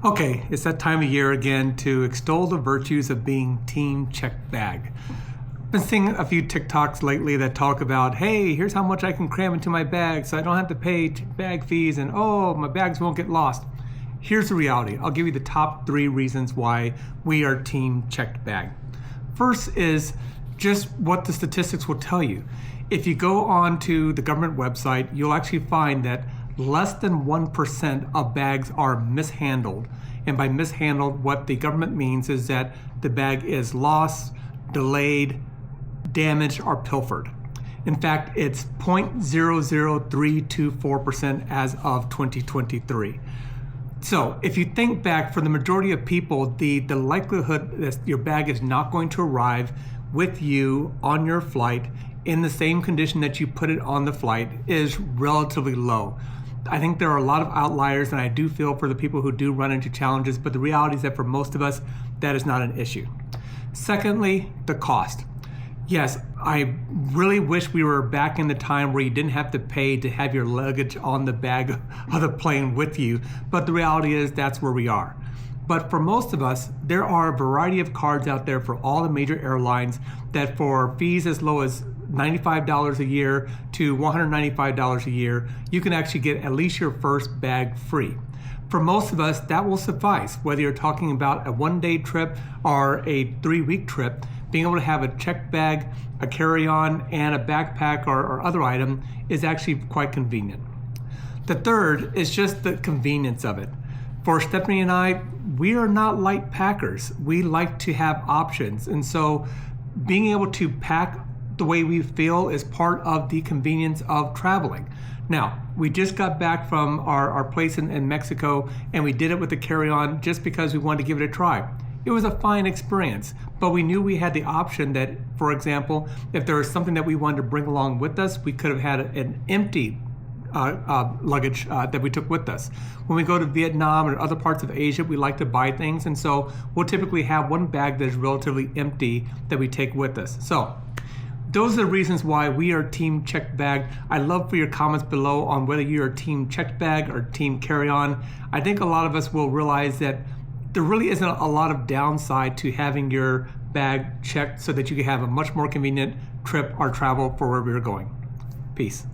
Okay, it's that time of year again to extol the virtues of being team checked bag. I've been seeing a few TikToks lately that talk about, hey, here's how much I can cram into my bag so I don't have to pay bag fees and oh, my bags won't get lost. Here's the reality. I'll give you the top 3 reasons why we are team checked bag. First is just what the statistics will tell you. If you go on to the government website, you'll actually find that less than 1% of bags are mishandled. And by mishandled, what the government means is that the bag is lost, delayed, damaged, or pilfered. In fact, it's 0.00324% as of 2023. So if you think back, for the majority of people, the likelihood that your bag is not going to arrive with you on your flight in the same condition that you put it on the flight is relatively low. I think there are a lot of outliers, and I do feel for the people who do run into challenges, but the reality is that for most of us, that is not an issue. Secondly, the cost. Yes, I really wish we were back in the time where you didn't have to pay to have your luggage on the bag of the plane with you, but the reality is that's where we are. But for most of us, there are a variety of cards out there for all the major airlines that for fees as low as $95 a year to $195 a year, you can actually get at least your first bag free. For most of us, that will suffice. Whether you're talking about a 1-day trip or a 3-week trip, being able to have a checked bag, a carry-on, and a backpack or other item is actually quite convenient. The third is just the convenience of it. For Stephanie and I, we are not light packers. We like to have options. And so being able to pack the way we feel is part of the convenience of traveling. Now, we just got back from our place in Mexico, and we did it with the carry-on just because we wanted to give it a try. It was a fine experience, but we knew we had the option that, for example, if there was something that we wanted to bring along with us, we could have had an empty luggage that we took with us. When we go to Vietnam or other parts of Asia, we like to buy things, and so we'll typically have one bag that is relatively empty that we take with us. So those are the reasons why we are team checked bag. I'd love for your comments below on whether you're team checked bag or team carry-on. I think a lot of us will realize that there really isn't a lot of downside to having your bag checked so that you can have a much more convenient trip or travel for where we're going. Peace.